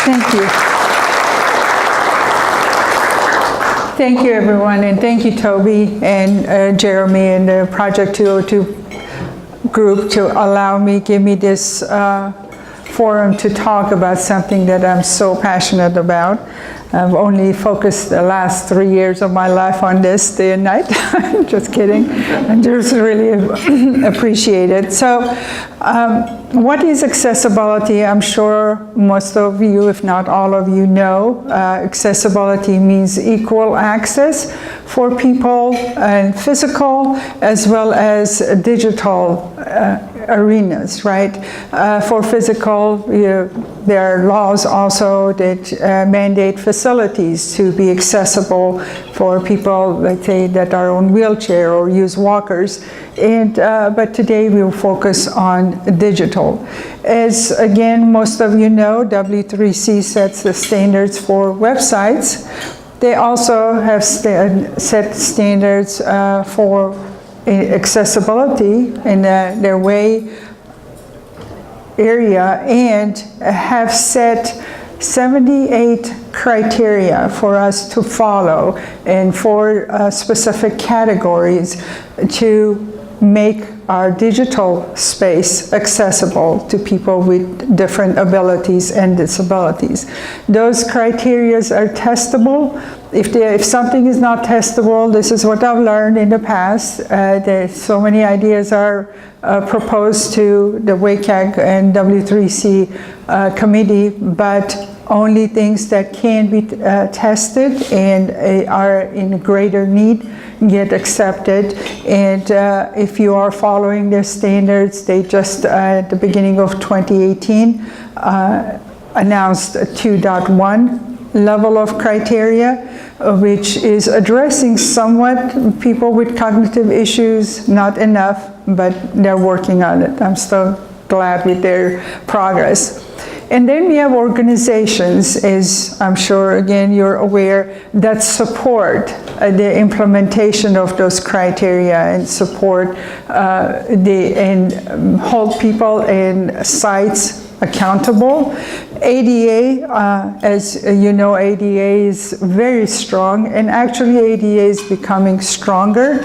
Thank you. Thank you, everyone, and thank you, Toby and Jeremy and the Project 202 group to give me this forum to talk about something that I'm so passionate about. I've only focused the last 3 years of my life on this day and night. Just kidding. I just really appreciate it. So what is accessibility? I'm sure most of you, if not all of you, know. Accessibility means equal access for people in physical as well as digital arenas, right? For physical, there are laws also that mandate facilities to be accessible for people, let's say, that are on wheelchair or use walkers. And but today we will focus on digital. As again, most of you know, W3C sets the standards for websites. They also have set standards for accessibility in their way area, and have set 78 criteria for us to follow and for specific categories to make our digital space accessible to people with different abilities and disabilities. Those criteria are testable. If something is not testable, this is what I've learned in the past. There's so many ideas are proposed to the WCAG and W3C committee, but only things that can be tested and are in greater need get accepted. And if you are following their standards, they just at the beginning of 2018 announced a 2.1 level of criteria, which is addressing somewhat people with cognitive issues, not enough, but they're working on it. I'm so glad with their progress. And then we have organizations, as I'm sure, again, you're aware, that support the implementation of those criteria and support and hold people and sites accountable. ADA, as you know, ADA is very strong, and actually ADA is becoming stronger.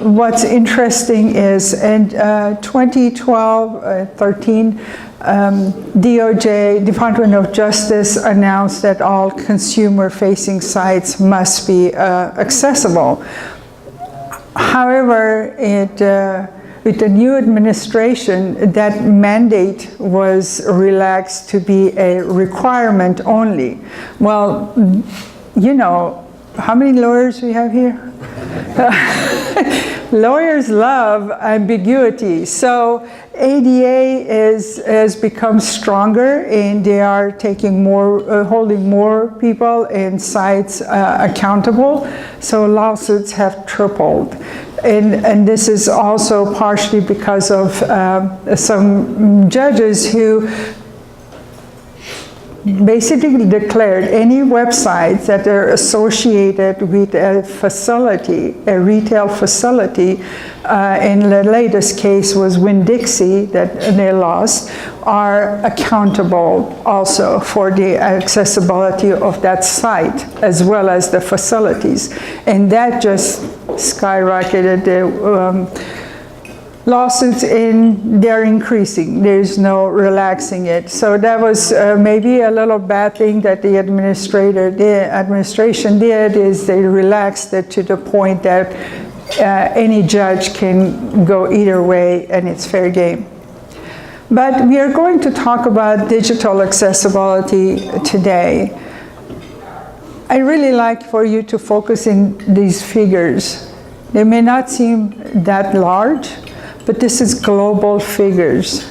What's interesting is in 2012-13, DOJ, Department of Justice, announced that all consumer-facing sites must be accessible. However, with the new administration, that mandate was relaxed to be a requirement only. Well, you know, how many lawyers we have here? Lawyers love ambiguity. So ADA has become stronger, and they are taking more, holding more people and sites accountable. So lawsuits have tripled. And this is also partially because of some judges who basically declared any websites that are associated with a facility, a retail facility, in the latest case was Winn-Dixie that they lost, are accountable also for the accessibility of that site as well as the facilities. And that just skyrocketed the lawsuits, and they're increasing. There's no relaxing it. So that was maybe a little bad thing that the administration did, is they relaxed it to the point that any judge can go either way and it's fair game. But we are going to talk about digital accessibility today. I really like for you to focus in these figures. They may not seem that large, but this is global figures.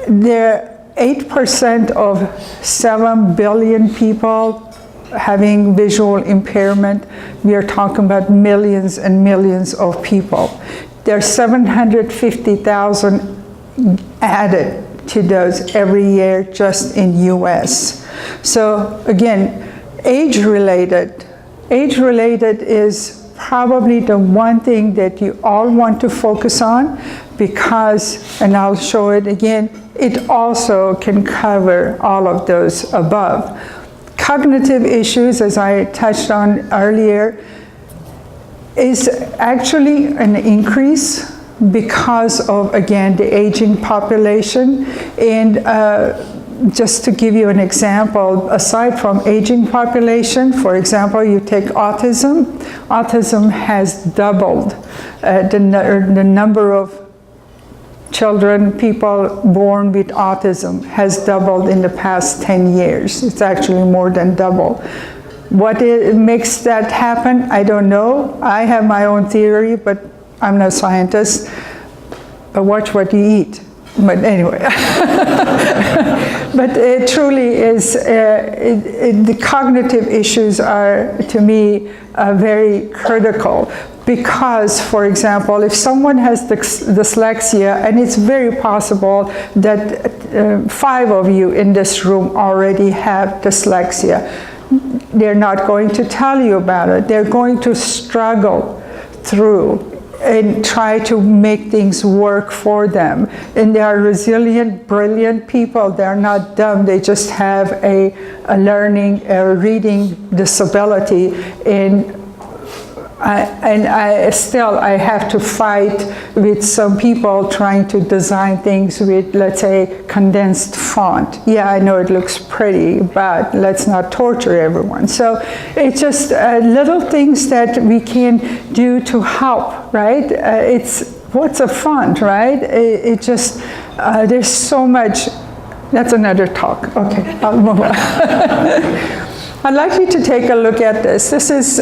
There are 8% of 7 billion people having visual impairment. We are talking about millions and millions of people. There are 750,000 added to those every year just in US. So again, age-related is probably the one thing that you all want to focus on, because, and I'll show it again, it also can cover all of those above. Cognitive issues, as I touched on earlier, is actually an increase because of, again, the aging population. And just to give you an example, aside from aging population, for example, you take autism. Autism has doubled. The number of children, people born with autism has doubled in the past 10 years. It's actually more than double. What makes that happen, I don't know. I have my own theory, but I'm not a scientist. But watch what you eat. But anyway. But it truly is, the cognitive issues are, to me, very critical. Because, for example, if someone has dyslexia, and it's very possible that 5 of you in this room already have dyslexia, they're not going to tell you about it. They're going to struggle through and try to make things work for them. And they are resilient, brilliant people. They're not dumb. They just have a learning, a reading disability. And I have to fight with some people trying to design things with, let's say, condensed font. Yeah, I know it looks pretty, but let's not torture everyone. So it's just little things that we can do to help, right? What's a font, right? It just, there's so much. That's another talk. Okay, I'll move on. I'd like you to take a look at this. This is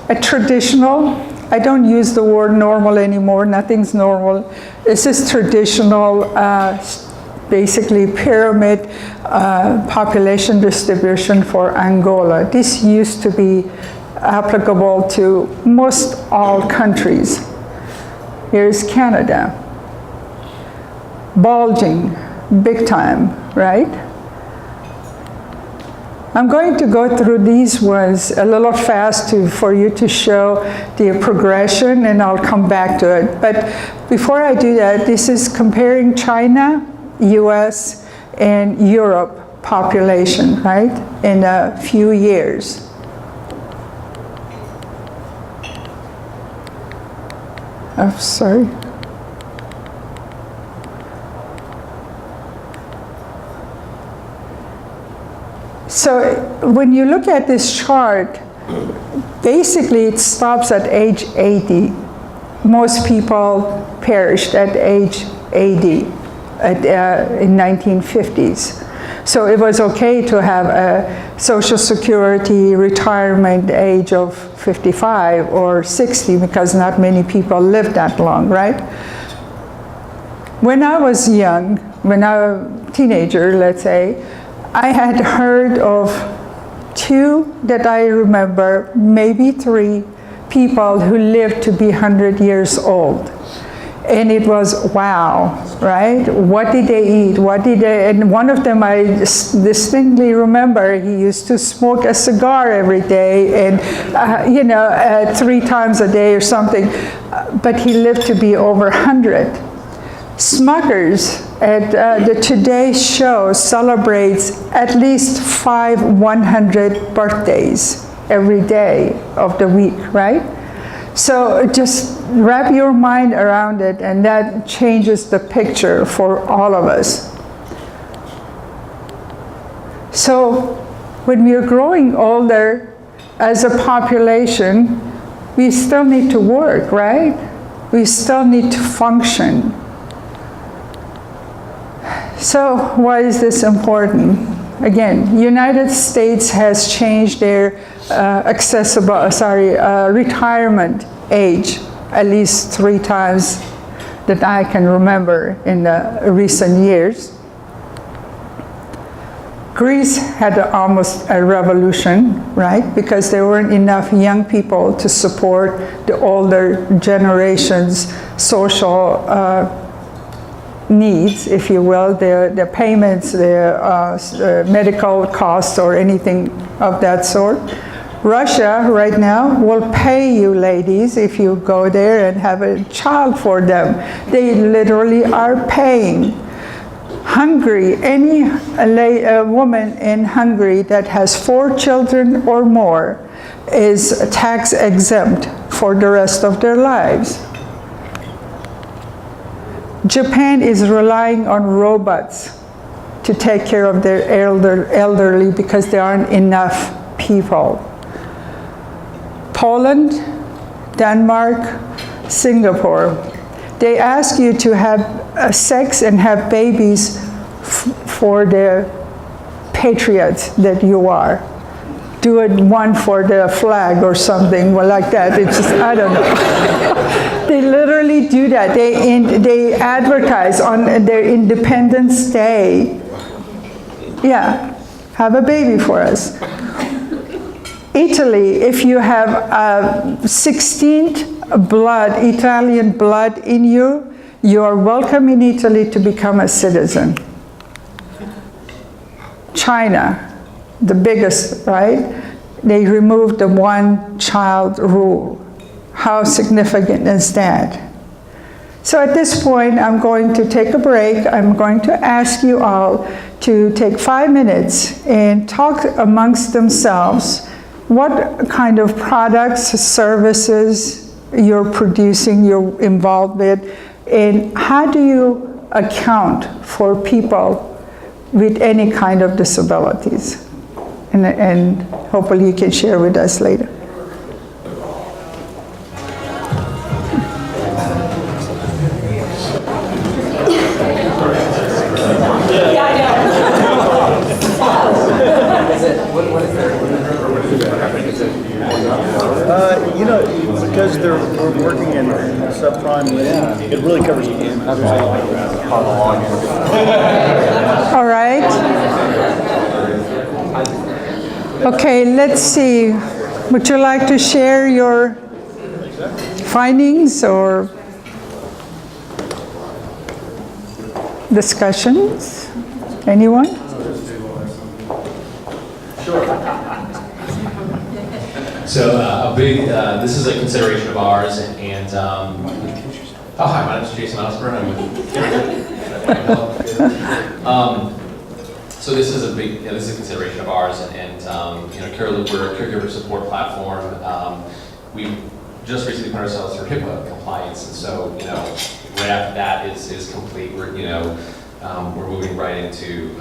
a traditional, I don't use the word normal anymore, nothing's normal. This is traditional, basically pyramid population distribution for Angola. This used to be applicable to most all countries. Here's Canada. Bulging, big time, right? I'm going to go through these ones a little fast for you to show the progression, and I'll come back to it. But before I do that, this is comparing China, US, and Europe population, right, in a few years. Oh, sorry. So when you look at this chart, basically it stops at age 80. Most people perished at age 80 in 1950s. So it was okay to have a Social Security retirement age of 55 or 60 because not many people lived that long, right? When I was young, when I was a teenager, let's say, I had heard of 2 that I remember, maybe 3 people who lived to be 100 years old. And it was, wow, right? What did they eat? What did they, and one of them I distinctly remember, he used to smoke a cigar every day and, 3 times a day or something, but he lived to be over 100. Smuckers at the Today Show celebrates at least 100 birthdays every day of the week, right? So just wrap your mind around it, and that changes the picture for all of us. So when we are growing older as a population, we still need to work, right? We still need to function. So why is this important? Again, United States has changed their retirement age at least 3 times that I can remember in the recent years. Greece had almost a revolution, right? Because there weren't enough young people to support the older generation's social needs, if you will, their payments, their medical costs or anything of that sort. Russia right now will pay you ladies if you go there and have a child for them. They literally are paying. Hungary, any woman in Hungary that has 4 children or more is tax exempt for the rest of their lives. Japan is relying on robots to take care of their elderly because there aren't enough people. Poland, Denmark, Singapore, they ask you to have sex and have babies for the patriots that you are. Do it one for the flag or something like that. It's just, I don't know. They literally do that. They advertise on their Independence Day. Yeah, have a baby for us. Italy, if you have 16th blood, Italian blood in you, you are welcome in Italy to become a citizen. China, the biggest, right? They removed the one-child rule. How significant is that? So at this point, I'm going to take a break. I'm going to ask you all to take 5 minutes and talk amongst themselves what kind of products, services you're producing, you're involved with, and how do you account for people with any kind of disabilities? And hopefully you can share with us later. Because we're working in subprime lending, it really covers the gamut. All right. Okay, let's see. Would you like to share your findings or discussions? Anyone? Sure. So this is a consideration of ours, and oh hi, my name is Jason Osborne. I'm with. So this is this is a consideration of ours, and we're a caregiver support platform. We just recently put ourselves through HIPAA compliance, and so right after that is complete. We're moving right into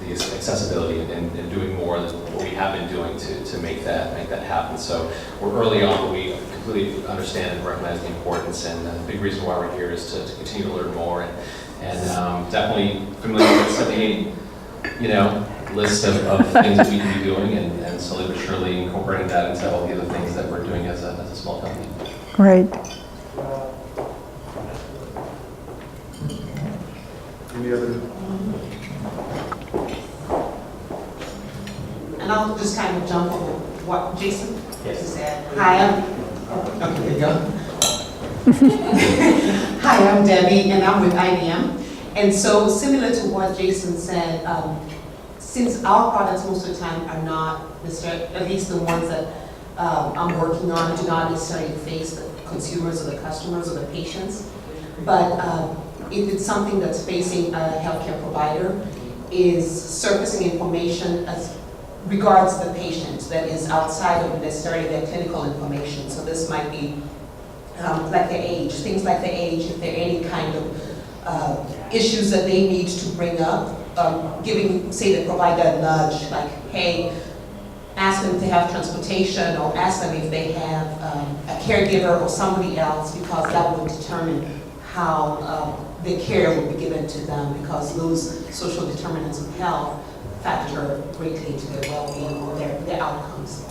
the accessibility and doing more than what we have been doing to make that happen. So we're early on, but we completely understand and recognize the importance, and the big reason why we're here is to continue to learn more, and definitely familiar with 78 list of things that we can be doing, and slowly but surely incorporating that into all the other things that we're doing as a small company. Great. Any other? And I'll just kind of jump on what Jason said. Hi, I'm Debbie, and I'm with IBM. And so, similar to what Jason said, since our products most of the time are not necessarily, at least the ones that I'm working on, do not necessarily face the consumers or the customers or the patients, but if it's something that's facing a healthcare provider, is surfacing information as regards the patient that is outside of necessarily their clinical information. So this might be like their age, things like their age, if there are any kind of issues that they need to bring up, giving, say, the provider a nudge, like, hey, ask them if they have transportation, or ask them if they have a caregiver or somebody else, because that will determine how the care will be given to them, because those social determinants of health factor greatly into their well-being or their outcomes.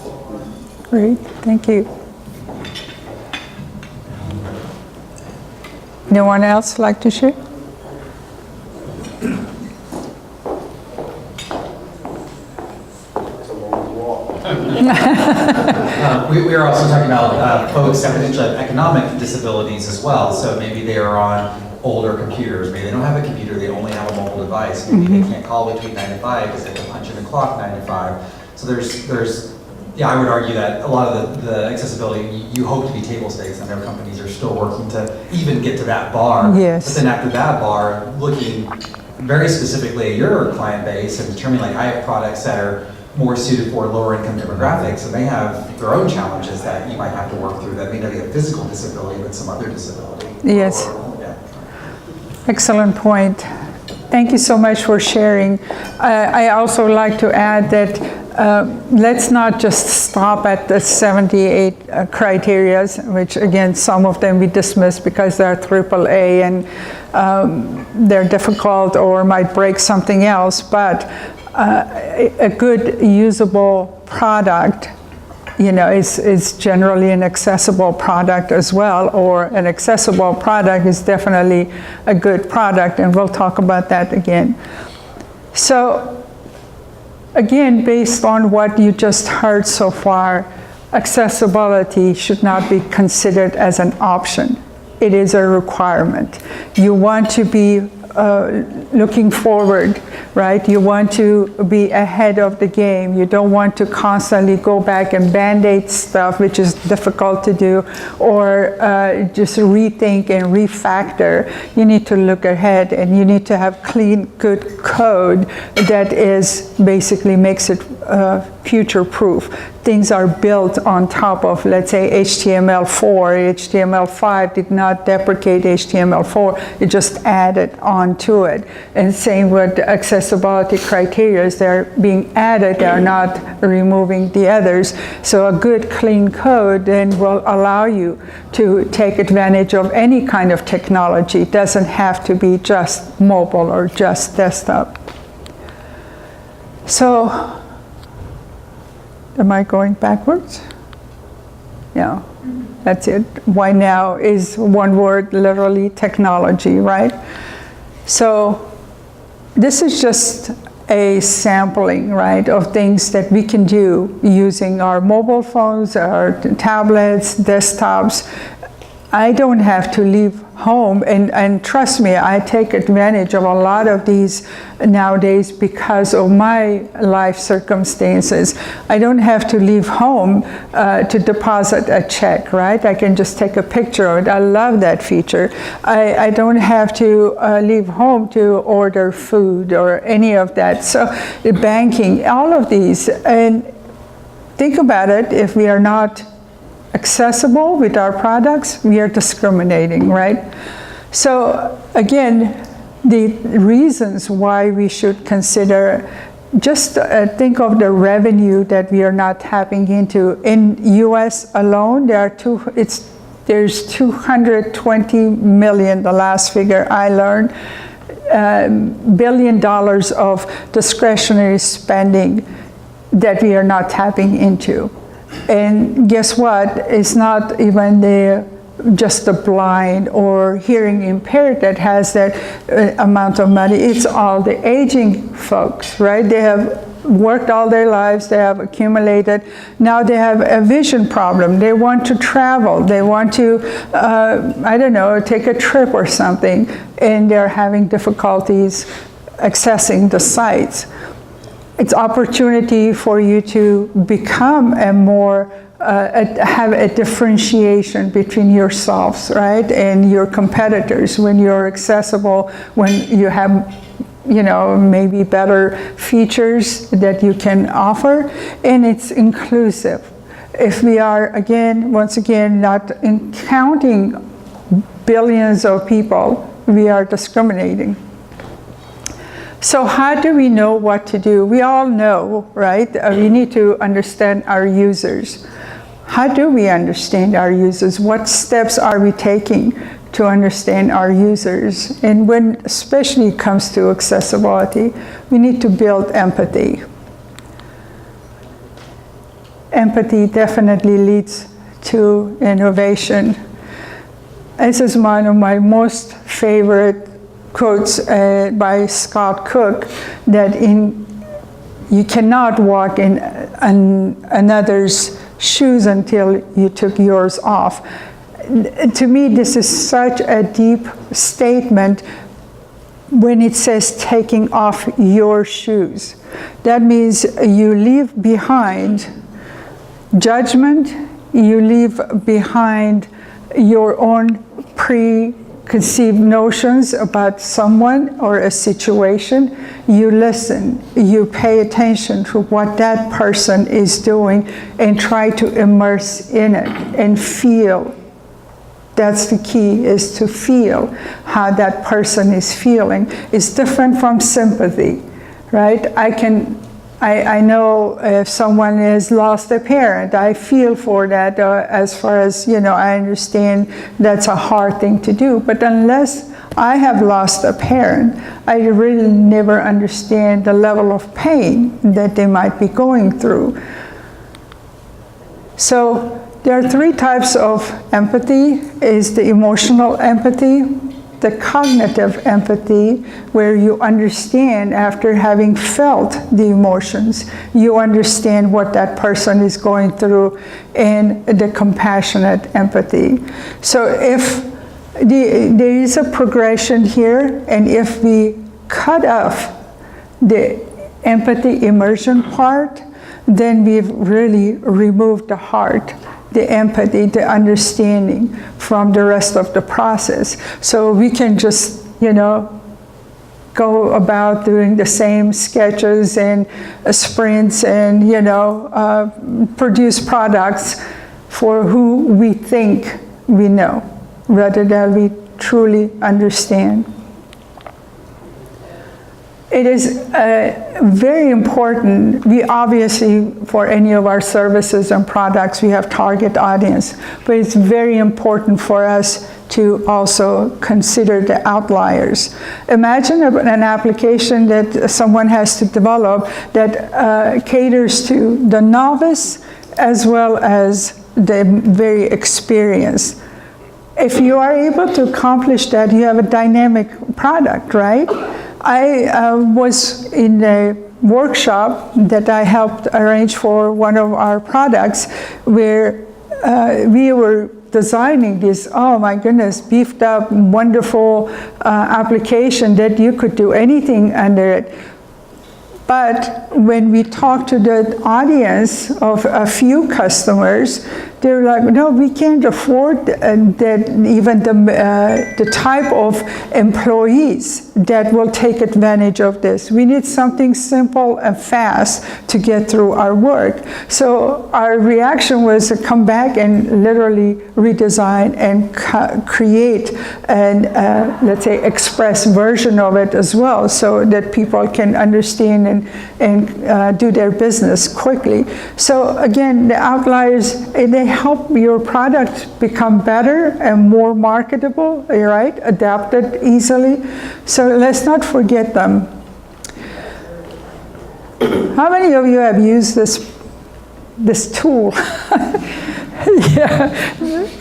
Great, thank you. No one else like to share? We are also talking about folks that potentially have economic disabilities as well. So maybe they are on older computers. Maybe they don't have a computer, they only have a mobile device. Maybe they can't call between 9 to 5 because they have to punch in the clock 9 to 5. So there's Yeah, I would argue that a lot of the accessibility, you hope to be table stakes. I know companies are still working to even get to that bar. Yes. But then after that bar, looking very specifically at your client base and determining, like, I have products that are more suited for lower income demographics, and they have their own challenges that you might have to work through that may not be a physical disability, but some other disability. Yes. Yeah. Excellent point. Thank you so much for sharing. I also like to add that let's not just stop at the 78 criteria, which again, some of them we dismiss because they're AAA and they're difficult or might break something else, but a good usable product, is generally an accessible product as well, or an accessible product is definitely a good product, and we'll talk about that again. So, again, based on what you just heard so far, accessibility should not be considered as an option. It is a requirement. You want to be looking forward, right? You want to be ahead of the game. You don't want to constantly go back and band-aid stuff, which is difficult to do, or just rethink and refactor. You need to look ahead, and you need to have clean, good code that is basically makes it future-proof. Things are built on top of, let's say, HTML4. HTML5 did not deprecate HTML4. It just added onto it. And same with the accessibility criteria. They're being added. They're not removing the others. So a good, clean code then will allow you to take advantage of any kind of technology. It doesn't have to be just mobile or just desktop. So, am I going backwards? Yeah, that's it. Why now is one word, literally technology, right? So this is just a sampling, right, of things that we can do using our mobile phones, our tablets, desktops. I don't have to leave home, and trust me, I take advantage of a lot of these nowadays because of my life circumstances. I don't have to leave home to deposit a check, right? I can just take a picture of it. I love that feature. I don't have to leave home to order food or any of that. So the banking, all of these, and think about it, if we are not accessible with our products, we are discriminating, right? So again, the reasons why we should consider, just think of the revenue that we are not tapping into. In US alone, there's 220 million, the last figure I learned, $1 billion of discretionary spending that we are not tapping into. And guess what? It's not even just the blind or hearing impaired that has that amount of money. It's all the aging folks, right? They have worked all their lives, they have accumulated. Now they have a vision problem. They want to travel. They want to, I don't know, take a trip or something, and they're having difficulties accessing the sites. It's opportunity for you to become a more, have a differentiation between yourselves, right, and your competitors when you're accessible, when you have, maybe better features that you can offer, and it's inclusive. If we are, once again, not counting billions of people, we are discriminating. So how do we know what to do? We all know, right? We need to understand our users. How do we understand our users? What steps are we taking to understand our users? And when especially it comes to accessibility, we need to build empathy. Empathy definitely leads to innovation. This is one of my most favorite quotes by Scott Cook, that you cannot walk in another's shoes until you took yours off. To me, this is such a deep statement when it says taking off your shoes. That means you leave behind judgment, you leave behind your own preconceived notions about someone or a situation. You listen, you pay attention to what that person is doing and try to immerse in it and feel. That's the key, is to feel how that person is feeling. It's different from sympathy, right? I know if someone has lost a parent, I feel for that as far as, I understand that's a hard thing to do. But unless I have lost a parent, I really never understand the level of pain that they might be going through. So there are 3 types of empathy. Is the emotional empathy, the cognitive empathy, where you understand after having felt the emotions, you understand what that person is going through, and the compassionate empathy. So if there is a progression here, and if we cut off the empathy immersion part, then we've really removed the heart, the empathy, the understanding from the rest of the process. So we can just, go about doing the same sketches and sprints and, produce products for who we think we know, rather than we truly understand. It is very important. We obviously, for any of our services and products, we have target audience, but it's very important for us to also consider the outliers. Imagine an application that someone has to develop that caters to the novice as well as the very experienced. If you are able to accomplish that, you have a dynamic product, right? I was in a workshop that I helped arrange for one of our products where we were designing this, oh my goodness, beefed up, wonderful application that you could do anything under it. But when we talked to the audience of a few customers, they were like, no, we can't afford that, even the type of employees that will take advantage of this. We need something simple and fast to get through our work. So our reaction was to come back and literally redesign and create an, let's say, express version of it as well, so that people can understand and do their business quickly. So again, the outliers, they help your product become better and more marketable, right? Adapted easily. So let's not forget them. How many of you have used this tool? Yeah,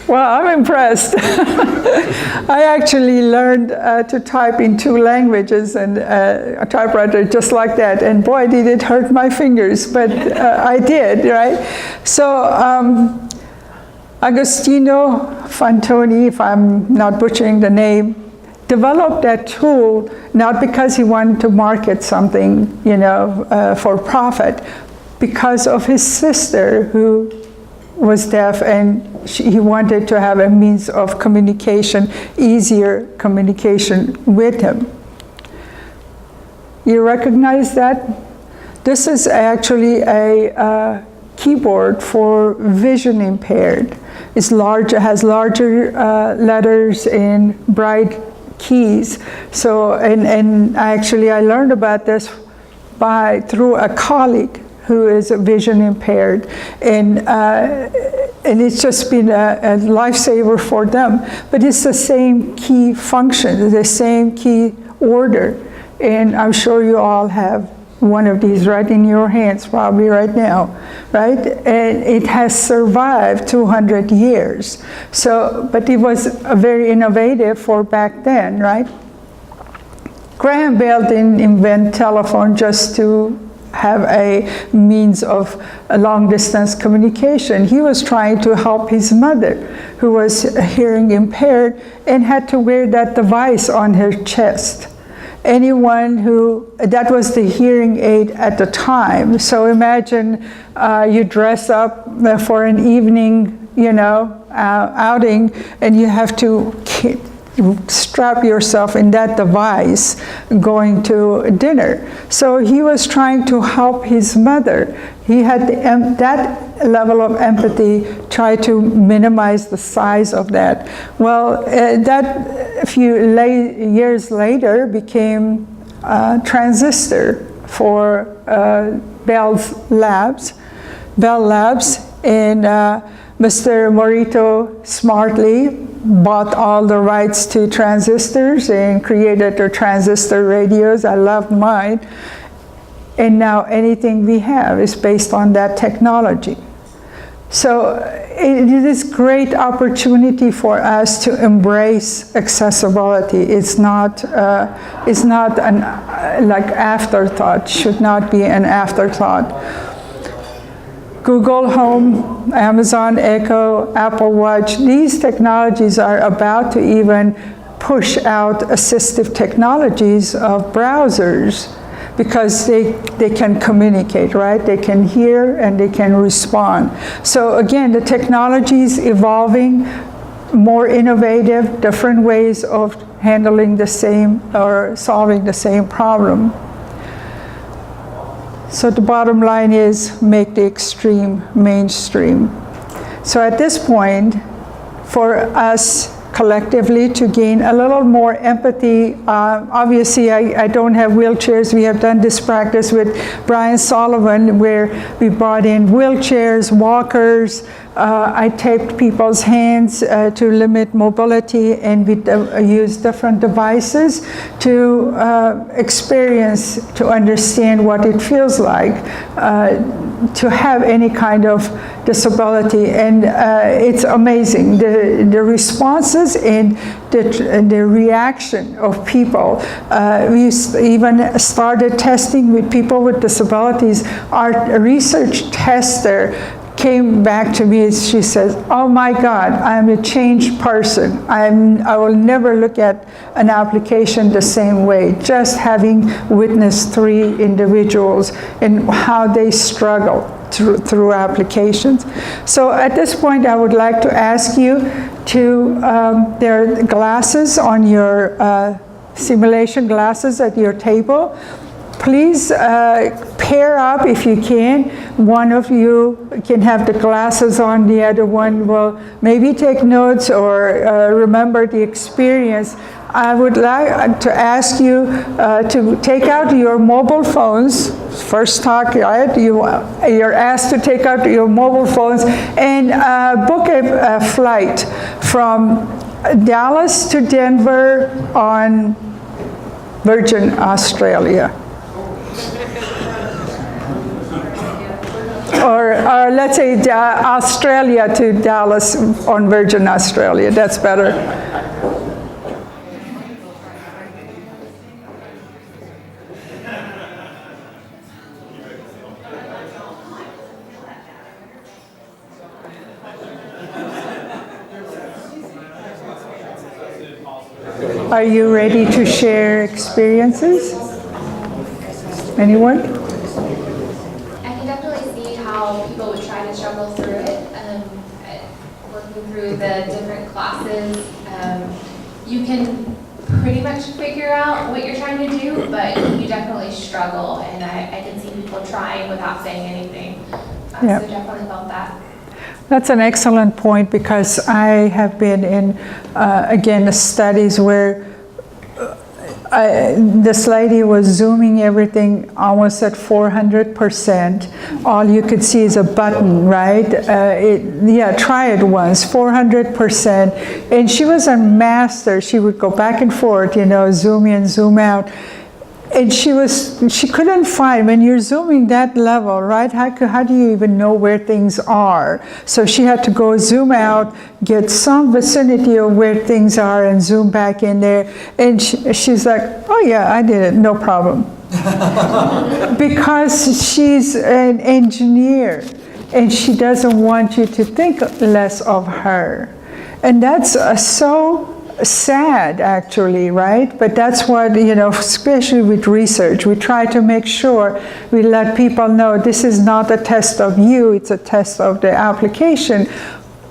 well, I'm impressed. I actually learned to type in 2 languages and a typewriter just like that, and boy, did it hurt my fingers, but I did, right? So Agostino Fantoni, if I'm not butchering the name, developed that tool not because he wanted to market something, for profit, because of his sister who was deaf, and he wanted to have a means of communication, easier communication with him. You recognize that? This is actually a keyboard for vision impaired. It's large, it has larger letters and bright keys. So, and actually I learned about this through a colleague who is vision impaired, and it's just been a lifesaver for them. But it's the same key function, the same key order, and I'm sure you all have one of these right in your hands, probably right now, right? And it has survived 200 years. So, but it was very innovative for back then, right? Graham Bell didn't invent telephone just to have a means of a long-distance communication. He was trying to help his mother, who was hearing impaired and had to wear that device on her chest. anyone who, that was the hearing aid at the time. So imagine you dress up for an evening, you know, outing, and you have to strap yourself in that device going to dinner. So he was trying to help his mother. He had that level of empathy, try to minimize the size of that. Well, that a few years later became a transistor for Bell Labs, and Mr. Morito smartly bought all the rights to transistors and created the transistor radios. I loved mine. And now anything we have is based on that technology. So it is a great opportunity for us to embrace accessibility. It's not an like afterthought, should not be an afterthought. Google Home, Amazon Echo, Apple Watch, these technologies are about to even push out assistive technologies of browsers because they can communicate, right? They can hear and they can respond. So again, the technology is evolving, more innovative, different ways of handling the same or solving the same problem. So the bottom line is make the extreme mainstream. So at this point, for us collectively to gain a little more empathy, obviously I don't have wheelchairs. We have done this practice with Brian Sullivan where we brought in wheelchairs, walkers. I taped people's hands to limit mobility, and we used different devices to experience, to understand what it feels like to have any kind of disability. And it's amazing, the responses and the reaction of people. We even started testing with people with disabilities. Our research tester came back to me and she says, oh my God, I'm a changed person. I will never look at an application the same way, just having witnessed 3 individuals and how they struggle through applications. So at this point, I would like to ask you to, there are glasses on your simulation glasses at your table. Please pair up if you can. One of you can have the glasses on, the other one will maybe take notes or remember the experience. I would like to ask you to take out your mobile phones. First talk, right? You're asked to take out your mobile phones and book a flight from Dallas to Denver on Virgin Australia. Or let's say Australia to Dallas on Virgin Australia. That's better. Are you ready to share experiences? Anyone? I can definitely see how people would try to struggle through it. Working through the different classes, you can pretty much figure out what you're trying to do, but you definitely struggle, and I can see people trying without saying anything. So definitely felt that. That's an excellent point, because I have been in, again, studies where this lady was zooming everything almost at 400%. All you could see is a button, right? Try it once, 400%. And she was a master. She would go back and forth, you know, zoom in, zoom out. And she couldn't find, when you're zooming that level, right, how do you even know where things are? So she had to go zoom out, get some vicinity of where things are, and zoom back in there. And she's like, oh yeah, I did it, no problem. Because she's an engineer, and she doesn't want you to think less of her. And that's so sad, actually, right? But that's what, especially with research, we try to make sure we let people know this is not a test of you, it's a test of the application.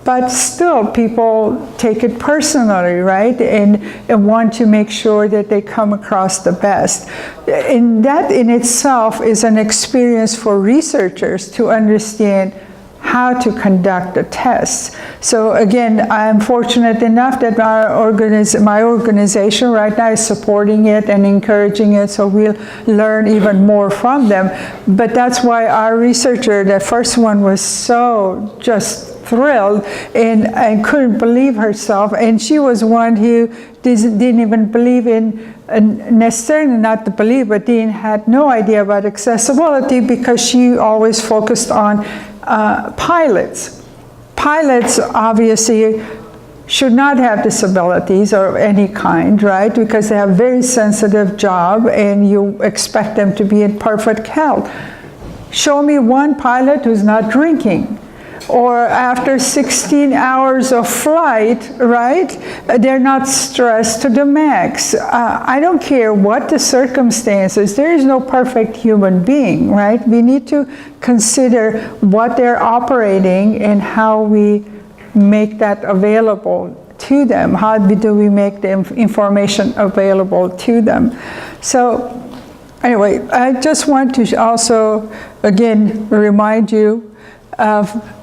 But still, people take it personally, right? And want to make sure that they come across the best. And that in itself is an experience for researchers to understand how to conduct the tests. So again, I'm fortunate enough that my organization right now is supporting it and encouraging it, so we'll learn even more from them. But that's why our researcher, the first one, was so just thrilled and couldn't believe herself. And she was one who didn't even believe in, necessarily not to believe, but had no idea about accessibility because she always focused on pilots. Pilots obviously should not have disabilities of any kind, right? Because they have a very sensitive job and you expect them to be in perfect health. Show me one pilot who's not drinking. Or after 16 hours of flight, right, they're not stressed to the max. I don't care what the circumstances, there is no perfect human being, right? We need to consider what they're operating and how we make that available to them. How do we make the information available to them? So anyway, I just want to also, again, remind you of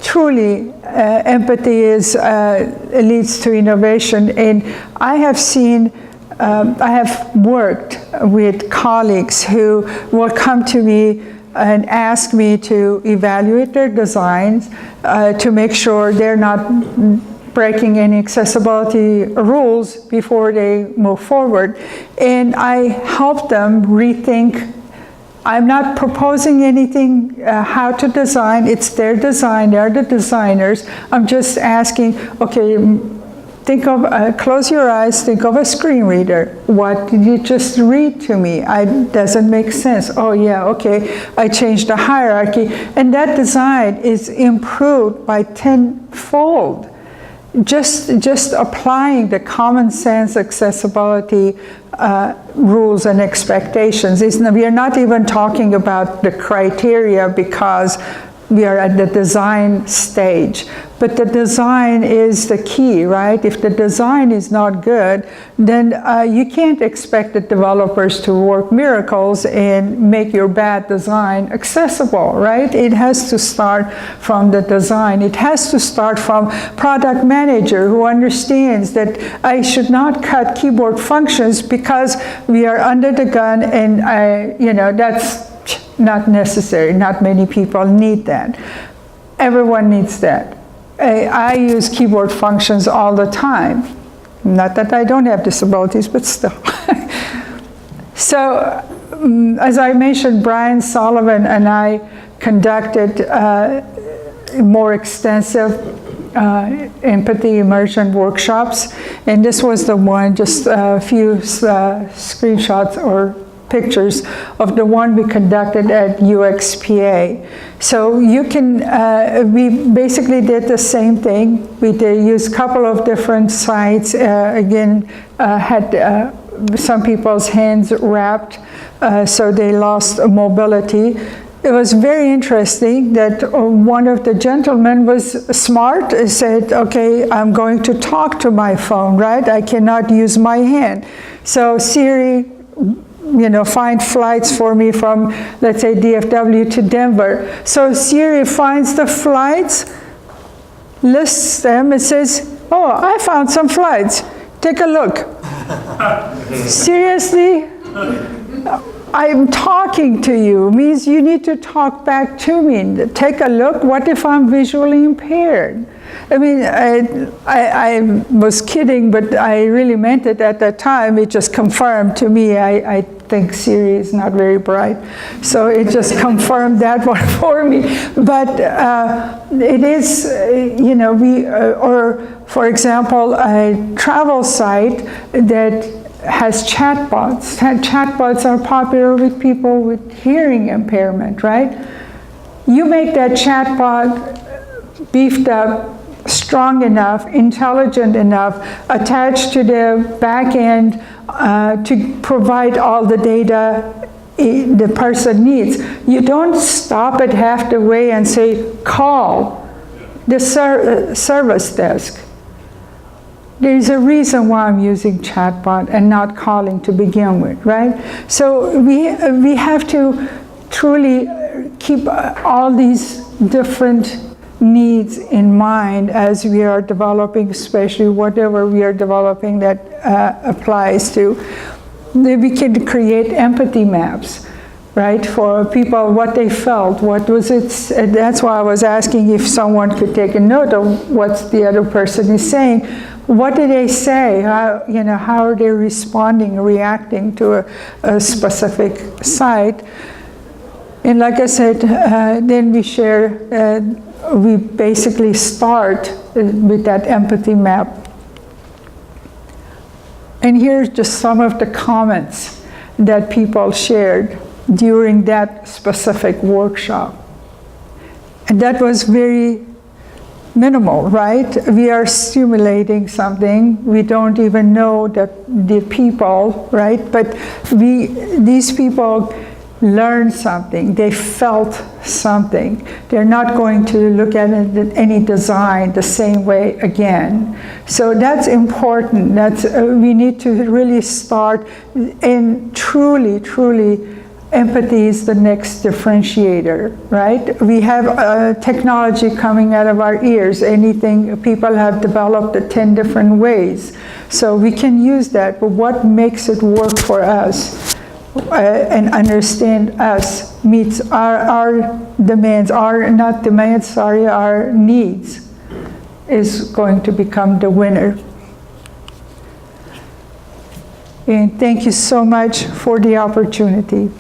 truly, empathy leads to innovation. And I have seen, I have worked with colleagues who will come to me and ask me to evaluate their designs to make sure they're not breaking any accessibility rules before they move forward. And I help them rethink. I'm not proposing anything how to design. It's their design. They're the designers. I'm just asking, okay, think of, close your eyes, think of a screen reader. What did you just read to me? Doesn't make sense. Oh yeah, okay, I changed the hierarchy. And that design is improved by tenfold. Just applying the common sense accessibility rules and expectations. We are not even talking about the criteria because we are at the design stage. But the design is the key, right? If the design is not good, then you can't expect the developers to work miracles and make your bad design accessible, right? It has to start from the design. It has to start from product manager who understands that I should not cut keyboard functions because we are under the gun and that's not necessary. Not many people need that. Everyone needs that. I use keyboard functions all the time. Not that I don't have disabilities, but still. So, as I mentioned, Brian Sullivan and I conducted more extensive empathy immersion workshops, and this was the one, just a few screenshots or pictures of the one we conducted at UXPA. So you can, we basically did the same thing. We did use a couple of different sites. Again, had some people's hands wrapped, so they lost mobility. It was very interesting that one of the gentlemen was smart, said, okay, I'm going to talk to my phone, right? I cannot use my hand. So Siri, find flights for me from, let's say, DFW to Denver. So Siri finds the flights, lists them, and says, oh, I found some flights. Take a look. Seriously? I'm talking to you, means you need to talk back to me. Take a look. What if I'm visually impaired? I mean, I was kidding, but I really meant it at that time. It just confirmed to me. I think Siri is not very bright, so it just confirmed that one for me. But it is, or for example, a travel site that has chatbots. Chatbots are popular with people with hearing impairment, right? You make that chatbot beefed up, strong enough, intelligent enough, attached to the back end to provide all the data the person needs. You don't stop at half the way and say, call the service desk. There's a reason why I'm using chatbot and not calling to begin with, right? So we have to truly keep all these different needs in mind as we are developing, especially whatever we are developing that applies to. We can create empathy maps, right, for people, what they felt, what was it. That's why I was asking if someone could take a note of what the other person is saying. What do they say? How, how are they responding, reacting to a specific site? And like I said, then we share, we basically start with that empathy map. And here's just some of the comments that people shared during that specific workshop. And that was very minimal, right? We are stimulating something. We don't even know that the people, right? But these people learned something. They felt something. They're not going to look at any design the same way again. So that's important. We need to really start, and truly, empathy is the next differentiator, right? We have technology coming out of our ears. People have developed it 10 different ways. So we can use that, but what makes it work for us and understand us, meets our demands, our needs, is going to become the winner. And thank you so much for the opportunity.